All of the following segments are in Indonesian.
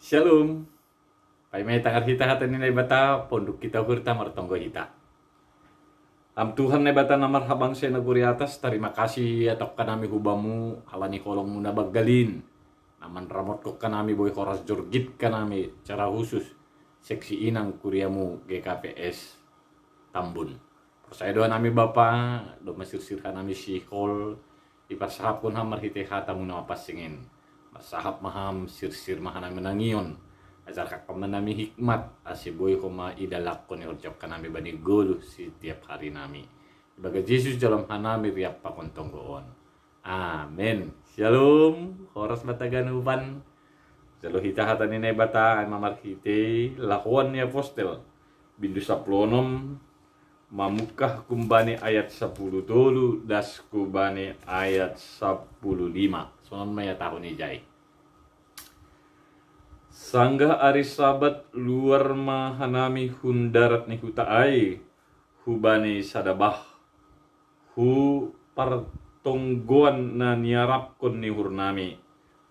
Shalom. Pai may tangar hita hata ni bata pondok kita hurta martonggo hita. Am Tuhan na bata na marhabang sa naguri atas, terima kasih atok kanami hubamu, halani kolong muna baggalin. Naman ramot ko kanami boy horas jorgit kanami cara khusus seksi inang kuriamu GKPS Tambun. Persaya doa nami bapa, do masir-sir kanami sikol, ipasahap kun hamar hite hata muna mapasingin. Masahap maham sir-sir mahanami menangion. Ajar kakaman nami hikmat asiboy koma idalak ko ni orjok kanami bani golu setiap hari nami. Ibaga Yesus dalam hanami riap pakontong goon. Amin. Shalom. Horas bataganupan. Jalo hita hata ni bata ay mamarhite lakuan ni apostel. Bindu saplonom mamukah kumbani ayat 10 dulu das kubani ayat 15. Sonon maya tahun ijay. Sanggah ari sabat luar mahanami hundarat ni hutaay hubani sadabah hu partonggoan na niarapkon ni hurnami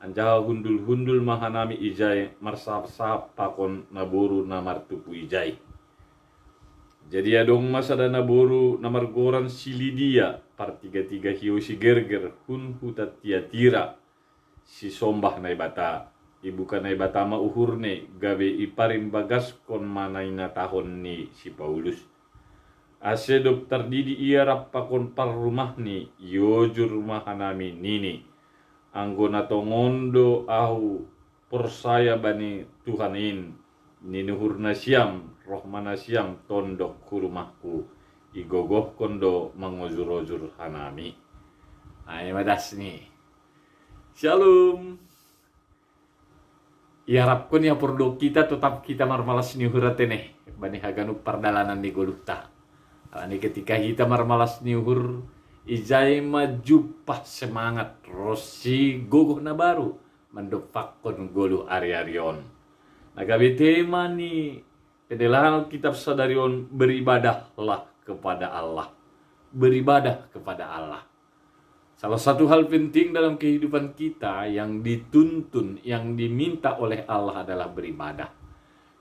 anjaha hundul-hundul mahanami ijay marsap-sap pakon naburu na martupu ijay. Jadi adong masada naburu na margoran si Lidia partiga-tiga hiyo si gerger hun hutat tiatira si sombah na ibata. Ibu kanay bata mauhurne gabe iparin bagas kon manay na tahon ni si Paulus. Ase dokter didi iya rapakon par rumah ni yojur rumah hanami nini. Anggo na tongondo ahu persaya bani Tuhanin. Ninuhur na siyam, rohmana siyam tondok ku rumahku. Igogoh kondo mangozur-ozur hanami. Ay madas ni. Shalom. Iharap ko niya pordo kita tetap kita marmalas ni huratene bani haganu pardalanan ni golukta. Ani ketika kita marmalas ni hur ijay maju pas semangat rosi gogoh na baru mandopakon golu ari-arion. Nagabi tema ni pedelahan kitab sadarion beribadahlah kepada Allah. Beribadah kepada Allah. Salah satu hal penting dalam kehidupan kita yang dituntun, yang diminta oleh Allah adalah beribadah.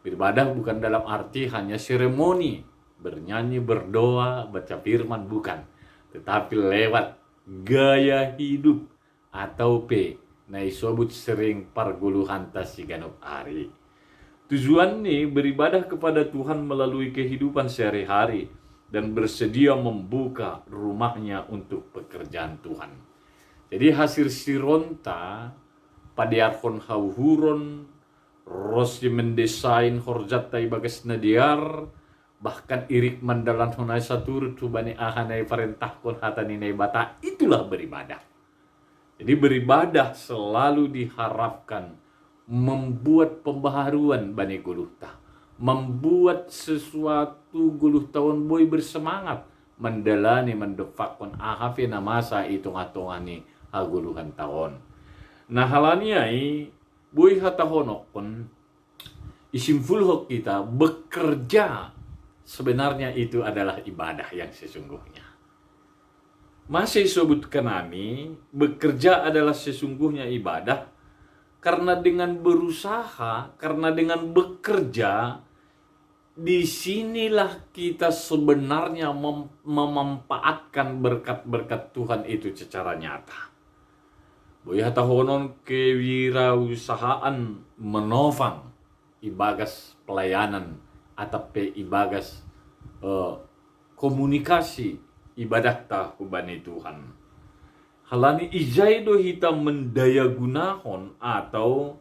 Beribadah bukan dalam arti hanya seremoni, bernyanyi, berdoa, baca firman, bukan. Tetapi lewat gaya hidup atau na isobut sering parguluhan tas siganop ari. Tujuan nih beribadah kepada Tuhan melalui kehidupan sehari-hari dan bersedia membuka rumahnya untuk pekerjaan Tuhan. Jadi hasil sironta padiarkon hauhuron rosi mendesain horjatai bagas nadiar bahkan irik mandalan honai satur tubani ahanai perintahkon hataninai bata, itulah beribadah. Jadi beribadah selalu diharapkan membuat pembaharuan bani guluhta, membuat sesuatu guluh tahun boy bersemangat mendalani mendefakon ahafi na masa itung-atungani haguluhan tahun. Nah halaniai boy hatahonokon isimfulhok kita bekerja sebenarnya itu adalah ibadah yang sesungguhnya. Masih sebutkan kami bekerja adalah sesungguhnya ibadah. Karena dengan berusaha, karena dengan bekerja, disinilah kita sebenarnya memanfaatkan berkat-berkat Tuhan itu secara nyata. Boya tahonon kewirausahaan menovang ibagas pelayanan atau ibagas komunikasi ibadah tahubani Tuhan. Halani ijay do hitam mendaya gunahon atau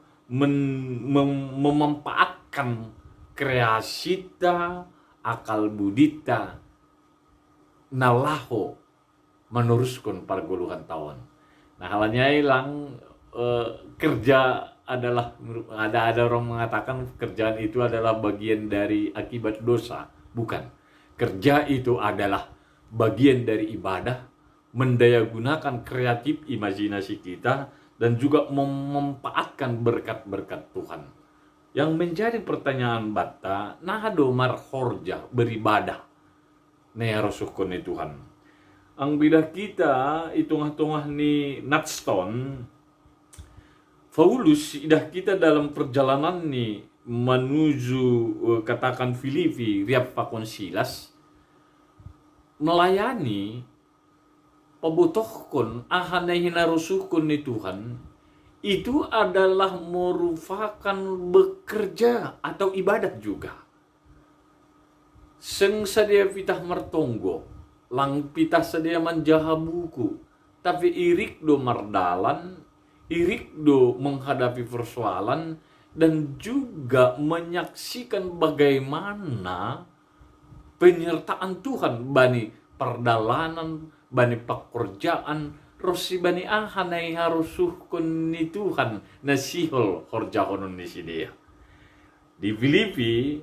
memanfaatkan kreasita akal budita nalaho meneruskan parguluhan tahun. Nah halanya hilang kerja adalah ada orang mengatakan kerjaan itu adalah bagian dari akibat dosa. Bukan. Kerja itu adalah bagian dari ibadah, mendayagunakan kreatif imajinasi kita dan juga memanfaatkan berkat-berkat Tuhan. Yang menjadi pertanyaan bata, nahado marhorja beribadah nearosuhkon ni Tuhan. Ang bidah kita itungah-tungah ni Natstone Paulus idah kita dalam perjalanan nih menuju katakan Filipi, riap pakon Silas melayani pabutohkon ahanay hinarusuhkon ni Tuhan, itu adalah merupakan bekerja atau ibadat juga. Seng sadia pitah mertonggo, lang pitah sadia manjaha buku, tapi irik do mardalan, irik do menghadapi persoalan, dan juga menyaksikan bagaimana penyertaan Tuhan bani perdalanan, bani pekerjaan, rosi bani ahanay harusuhkon ni Tuhan nasihol horjahonon ni sidia. Di Filipi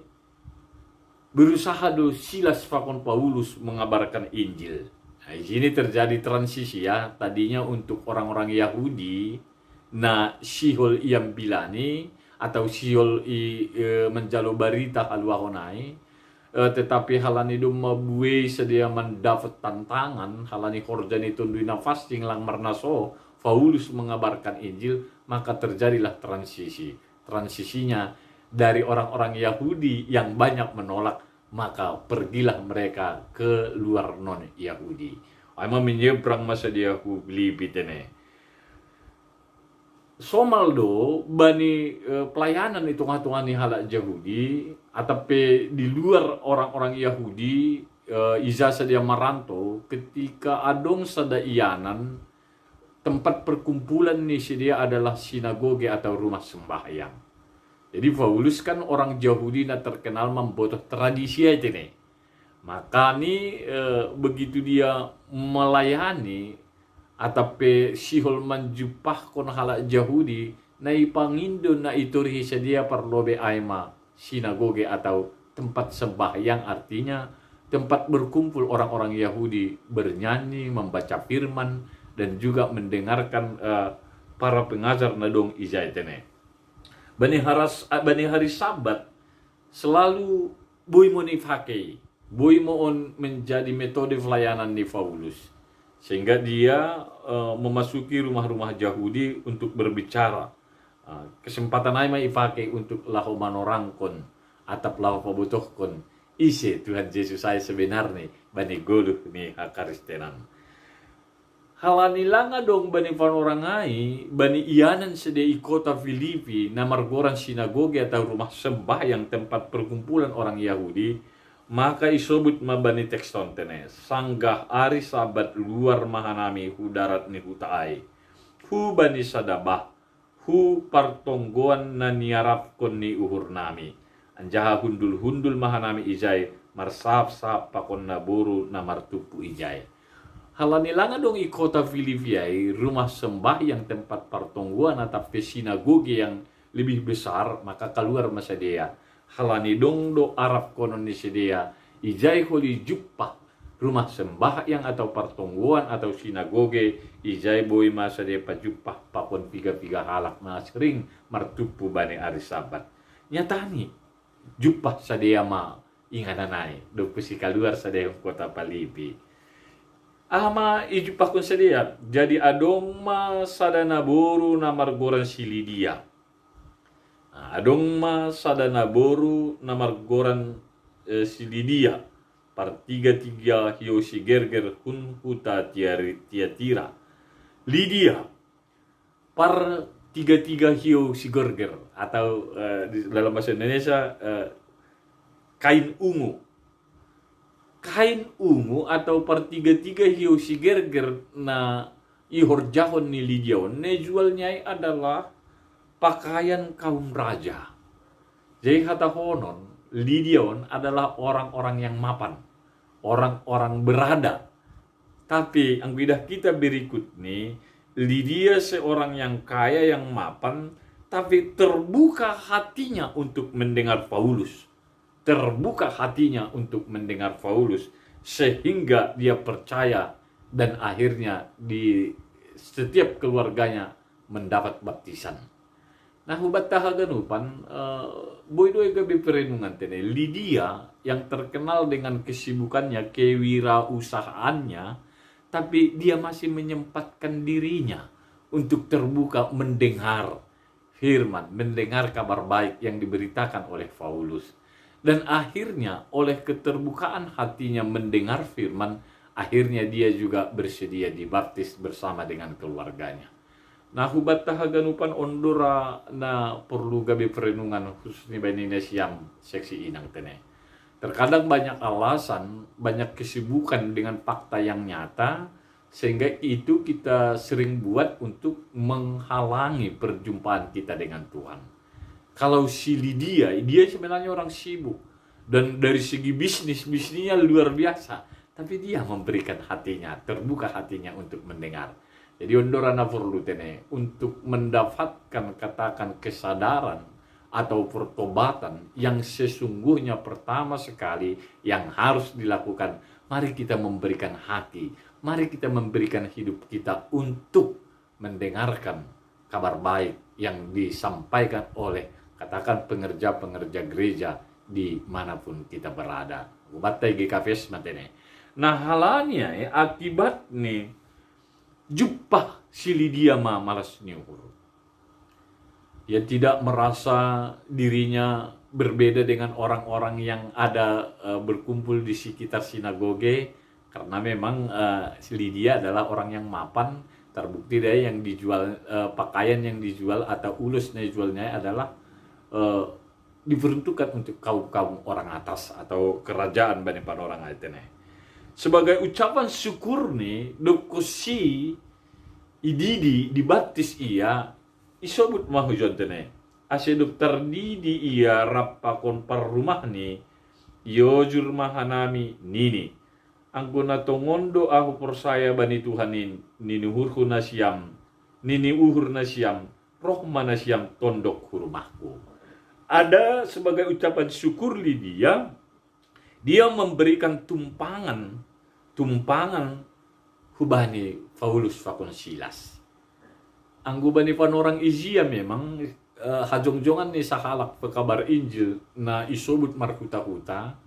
berusaha do Silas fakon Paulus mengabarkan Injil. Nah, di sini terjadi transisi ya. Tadinya untuk orang-orang Yahudi, na sihol iam bilani atau sihol menjalo barita kaluahonai, tetapi halani do mabuai sedia mendapat tantangan, halani korjani tunduina fasting lang marnaso, Paulus mengabarkan Injil, maka terjadilah transisi. Transisinya dari orang-orang Yahudi yang banyak menolak, maka pergilah mereka ke luar non-Yahudi. Ama menyeberang masa dia Filipi tene. Somaldo bani pelayanan itu ngatungan ni halak Yahudi, atape di luar orang-orang Yahudi iza sedia maranto ketika adong sadaianan tempat perkumpulan ni sedia adalah sinagoge atau rumah sembahyang. Jadi Paulus kan orang Yahudi na terkenal membotoh tradisi itu nih. Maka nih begitu dia melayani atape sihol manjupah kon halak Yahudi na ipangindo na iturihi sedia perlobe aima sinagoge atau tempat sembahyang, artinya tempat berkumpul orang-orang Yahudi bernyanyi, membaca firman, dan juga mendengarkan para pengajar nadong izaitene. Bani hari Sabat selalu boy mo nifakei, boy mo on menjadi metode pelayanan di Paulus, sehingga dia memasuki rumah-rumah Yahudi untuk berbicara. Kesempatan ay may ipakai untuk lahu manorangkon atap lahu pabutohkon isi Tuhan Yesus saya sebenarnya bani goluh ni hakaristenan. Halanilanga dong bani panorangai, bani ianan sedei kota Filipi, namargoran sinagoge atau rumah sembahyang tempat perkumpulan orang Yahudi, maka isobut mabani tekston tene, sanggah ari Sabat luar mahanami hu darat ni hutaai, hu bani sadabah, hu partonggoan na niarapkon ni uhur nami, anjaha hundul-hundul mahanami ijay, marsap-sap pakon naburu na martupu ijay. Halanilanga dong i kota Filipiai, rumah sembahyang tempat pertongguan atau sinagoge yang lebih besar, maka keluar masa dia. Halani dong do Arab konon ni sedia, ijai holi juppa, rumah sembahyang atau pertongguan atau sinagoge, ijai boy masa dia pajupah pakon piga-piga halak na sering martupu bani hari Sabat. Nyatani, jupah sadia ma ingananai, do pusi keluar sadia kota Filipi. Ama ijupah kun sedia, jadi adong ma sadana boru namargoran si Lidia. Adong ma sadana boru namargoran si Lidia. Par tiga hio si gerger hun huta tiatira. Lidia par tiga hio si gerger atau dalam bahasa Indonesia kain ungu. Kain ungu atau per tiga hiu si gerger na ihor jahon ni Lidion ne jualnya adalah pakaian kaum raja. Jadi kata honon, Lidion adalah orang-orang yang mapan, orang-orang berada. Tapi ang bidah kita berikut nih, Lidia seorang yang kaya, yang mapan, tapi terbuka hatinya untuk mendengar Paulus. Terbuka hatinya untuk mendengar Paulus sehingga dia percaya dan akhirnya di setiap keluarganya mendapat baptisan. Nah, hubat tahaganupan boy doy gabi perenungan tene Lidia yang terkenal dengan kesibukannya, kewirausahaannya, tapi dia masih menyempatkan dirinya untuk terbuka mendengar firman, mendengar kabar baik yang diberitakan oleh Paulus. Dan akhirnya oleh keterbukaan hatinya mendengar firman, akhirnya dia juga bersedia dibaptis bersama dengan keluarganya. Nah, hubat tahaganupan ondora na perlu gabe perenungan khususnya bani Indonesia seksi inang tene. Terkadang banyak alasan, banyak kesibukan dengan fakta yang nyata, sehingga itu kita sering buat untuk menghalangi perjumpaan kita dengan Tuhan. Kalau si Lydia, dia sebenarnya orang sibuk. Dan dari segi bisnisnya luar biasa. Tapi dia memberikan hatinya, terbuka hatinya untuk mendengar. Jadi ondorana perlu tene, untuk mendapatkan katakan kesadaran atau pertobatan yang sesungguhnya pertama sekali yang harus dilakukan. Mari kita memberikan hati, mari kita memberikan hidup kita untuk mendengarkan kabar baik yang disampaikan oleh katakan pengerja-pengerja gereja dimanapun kita berada. Ubatai GKVS matene. Nah halanya akibat nih jumpa si Lydia malas nyuhur. Dia tidak merasa dirinya berbeda dengan orang-orang yang ada berkumpul di sekitar sinagoge, karena memang si Lydia adalah orang yang mapan. Terbukti dia yang dijual pakaian yang dijual atau ulus yang dijualnya adalah diperuntukkan untuk kaum orang atas atau kerajaan banyak orang itu nih. Sebagai ucapan syukur nih, dokusi ididi dibaptis ia isobut mahujon tene. Aseduk terdidi ia rapakon par rumah ni yojur mahanami nini. Angguna tongondo aku persaya bani Tuhanin nini uhur nasiam roh manasiam tondok hurumahku. Ada sebagai ucapan syukur Lydia, dia memberikan tumpangan hubani Paulus fakon Silas. Anggu bani panorang izia memang hajong-jongan ni sahalak pekabar Injil na isobut markuta-kuta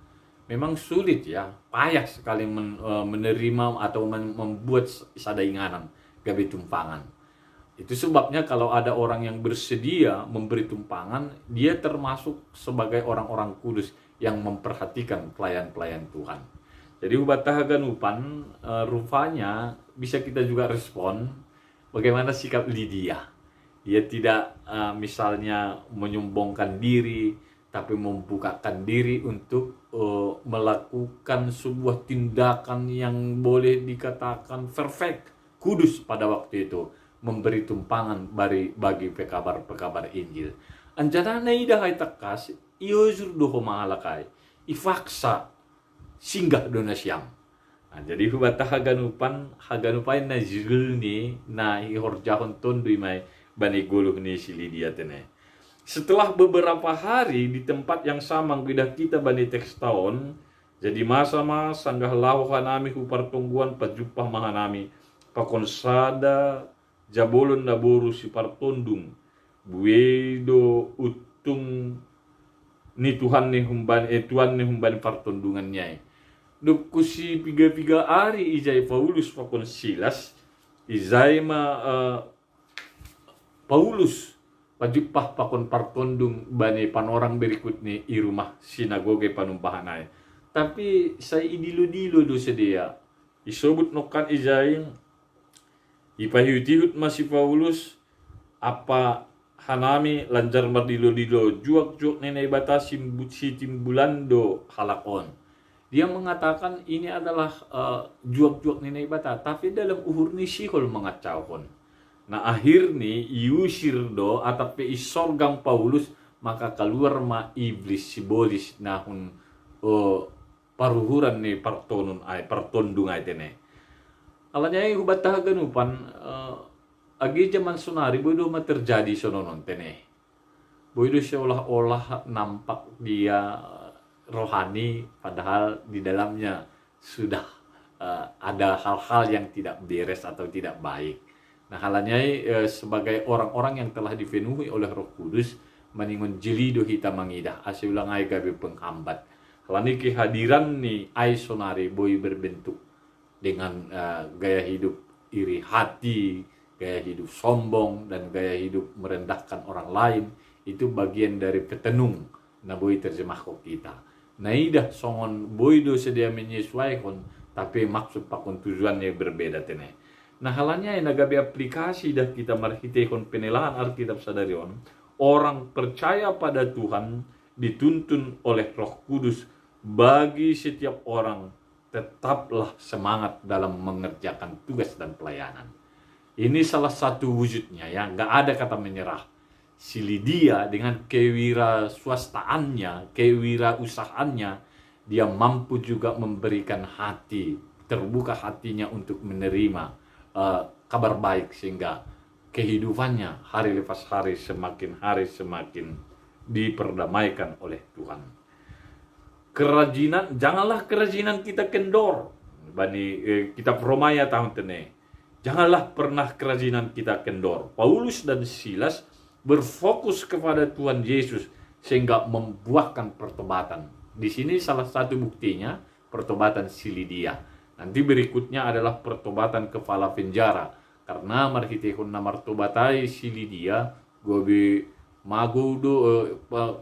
memang sulit ya, payah sekali menerima atau membuat sadainganan gabe tumpangan. Itu sebabnya kalau ada orang yang bersedia memberi tumpangan, dia termasuk sebagai orang-orang kudus yang memperhatikan pelayan-pelayan Tuhan. Jadi ubatahagan upan rupanya bisa kita juga respon bagaimana sikap Lydia. Dia tidak misalnya menyombongkan diri, tapi membukakan diri untuk melakukan sebuah tindakan yang boleh dikatakan perfect, kudus pada waktu itu, memberi tumpangan bagi pekabar Injil. Anjana naidah hai takas, iozur doho mahalakai, ifaksa singgah donasyam. Nah, jadi hubat haganupan na jil ni na ihorjahon tondui mai bani guluh ni si Lydia tene. Setelah beberapa hari di tempat yang sama gidah kita bani teks tahun, jadi masa-masa sanggah lau hanami hupar tungguan pajupah mahanami pakonsada jabolon naboru si partondung buedo utung ni Tuhan ni humban partondungannya. Dukusi piga-piga hari ijai Paulus fakon Silas ijai Paulus pajupah pakon partondung bani panorang berikut ni i rumah sinagoge panumpahanay. Tapi saya idilo-dilo do sedia. Isobut nokan ijai ipahiyutihut masih Paulus apa hanami lanjar mardilo-dilo juak-juak nenai batasi si timbulando halakon. Dia mengatakan ini adalah juak-juak nenai bata, tapi dalam uhur ni sihol mengacaukan. Nah akhir ni iusir do atape isorgang Paulus, maka keluar ma iblis sibolis nahun paruhuran ni partondung ay tene. Alanya yung hubat tahaganupan agi zaman sunari bodo terjadi sononon tene. Bodo seolah-olah nampak dia rohani, padahal di dalamnya sudah ada hal-hal yang tidak beres atau tidak baik. Nah halanya sebagai orang-orang yang telah dipenuhi oleh Roh Kudus, meningun jelido hita mangidah asiulang ay gabi penghambat. Halani kehadiran ni ay sonari boy berbentuk dengan gaya hidup iri hati gaya hidup sombong dan gaya hidup merendahkan orang lain, itu bagian dari petenung na boy terjemah ko kita. Naidah songon boy do sedia menyesuaikan, tapi maksud pakon tujuannya berbeda tene. Nah halanya yang nagabi aplikasi dah kita marhitehon penelahan Alkitab sadarion, orang percaya pada Tuhan dituntun oleh Roh Kudus bagi setiap orang tetaplah semangat dalam mengerjakan tugas dan pelayanan. Ini salah satu wujudnya ya, nggak ada kata menyerah. Si Lydia dengan kewirausahaannya, kewirausahaannya, dia mampu juga memberikan hati, terbuka hatinya untuk menerima kabar baik, sehingga kehidupannya hari lepas hari semakin diperdamaikan oleh Tuhan. Kerajinan, janganlah kerajinan kita kendor. Bani kitab Romaya tahun tene. Janganlah pernah kerajinan kita kendor. Paulus dan Silas berfokus kepada Tuhan Yesus sehingga membuahkan pertobatan. Di sini salah satu buktinya pertobatan si Lydia. Nanti berikutnya adalah pertobatan kepala penjara. Karena marhitehon na martobatai si Lydia, gobi mago do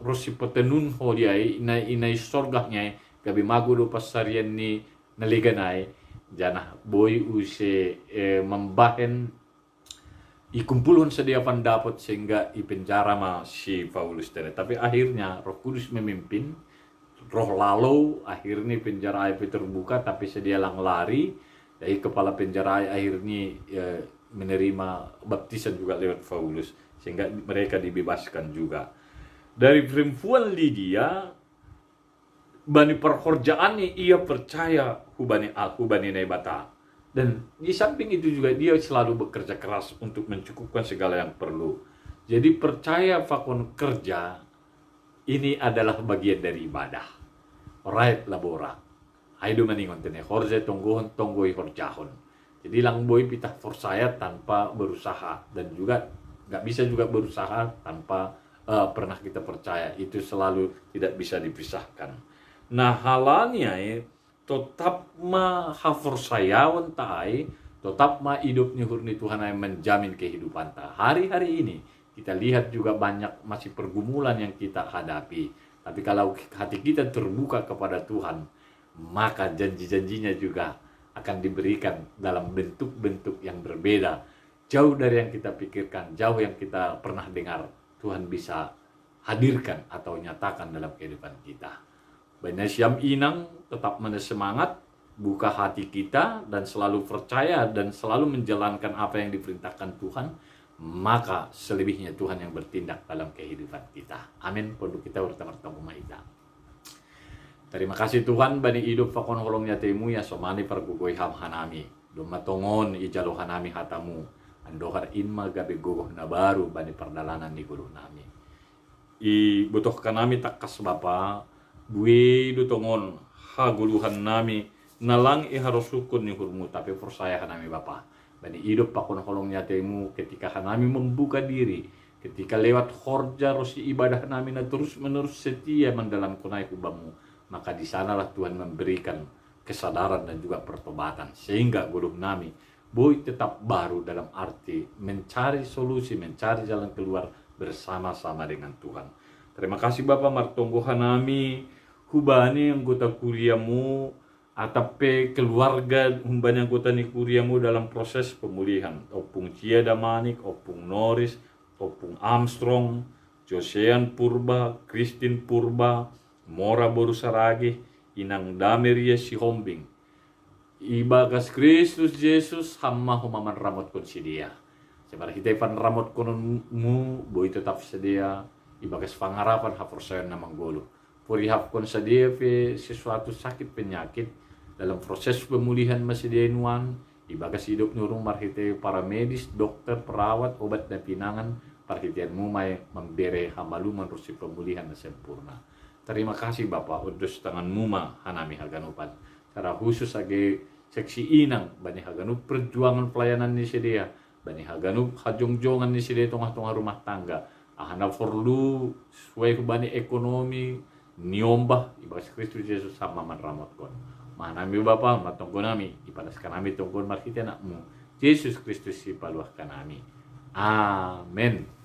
rosi petenun ho dia inai sorgahnya gabi mago do pasarian ni naliganai jana boy use membahen ikumpulun sedia pendapat sehingga ipenjara ma si Paulus tadi. Tapi akhirnya Roh Kudus memimpin, roh lalu akhirnya penjara itu terbuka, tapi sedia lang lari dari kepala penjara akhirnya menerima baptisan juga lewat Paulus, sehingga mereka dibebaskan juga. Dari perempuan Lydia, bani perhorjaannya ia percaya hubani nebata. Dan di samping itu juga dia selalu bekerja keras untuk mencukupkan segala yang perlu. Jadi percaya fakon kerja ini adalah bagian dari ibadah. Right labora. Aido maningon tene horje tonggoi horjahon. Jadi lang boy pitah forsaya tanpa berusaha, dan juga nggak bisa juga berusaha tanpa pernah kita percaya. Itu selalu tidak bisa dipisahkan. Nah halanya tetap ma haforsayawan tai, tetap ma hidup hurni Tuhan yang menjamin kehidupan ta. Hari-hari ini kita lihat juga banyak masih pergumulan yang kita hadapi. Tapi kalau hati kita terbuka kepada Tuhan, maka janji-janjinya juga akan diberikan dalam bentuk-bentuk yang berbeda. Jauh dari yang kita pikirkan, jauh yang kita pernah dengar, Tuhan bisa hadirkan atau nyatakan dalam kehidupan kita. Banyak siam inang tetap semangat, buka hati kita dan selalu percaya dan selalu menjalankan apa yang diperintahkan Tuhan, maka selebihnya Tuhan yang bertindak dalam kehidupan kita. Amin. Pondok kita bertemu kita. Terima kasih Tuhan bani hidup fakon holongnya temu ya somani pergugoi ham hanami. Domatongon ijalo hanami hatamu. Andohar inma gabe gogoh na baru bani perdalanan di guru nami. I butuhkan nami takas bapa. Bui dutongon haguluhan nami nalang harus sukun ni hurmu, tapi percaya nami Bapa. Bani hidup pakon holongnya temu ketika nami membuka diri, ketika lewat horja rosi ibadah nami na terus menerus setia mendalam kunai kubamu, maka di sanalah Tuhan memberikan kesadaran dan juga pertobatan, sehingga guluh nami boy tetap baru dalam arti mencari solusi, mencari jalan keluar bersama-sama dengan Tuhan. Terima kasih Bapak martonggohan nami, hubani anggota kuriamu, atape keluarga humbani anggota ni kuriamu dalam proses pemulihan. Opung Cia Damanik, Opung Norris, Opung Armstrong, Josean Purba, Christine Purba, Mora Borusaragi, Inang Dameria Sihombing. Ibagas Kristus Yesus hamma humaman ramot kon sidia. Sebarang hitepan ramot konmu, boy tetap sedia. Ibagas pangarapan haporsayon na manggolo. Purihap kon sa DF sesuatu sakit penyakit dalam proses pemulihan masih denuan. Ibagas hidup nurung marhite para medis, dokter, perawat, obat dan pinangan. Parhitian mumay membere hamaluman rusi pemulihan na sempurna. Terima kasih Bapak udus tangan muma hanami haganupan. Secara khusus age seksi inang bani haganup perjuangan pelayanan ni sedia. Bani haganup hajong-jongan ni sedia tengah-tengah rumah tangga. Ahana perlu sesuai kubani ekonomi niombah ibagas Kristus Yesus sama man ramot kon. Manami Bapa matonggo nami ipadaskan nami tonggon marhiti anakmu Yesus Kristus si paluah kanami. Amen.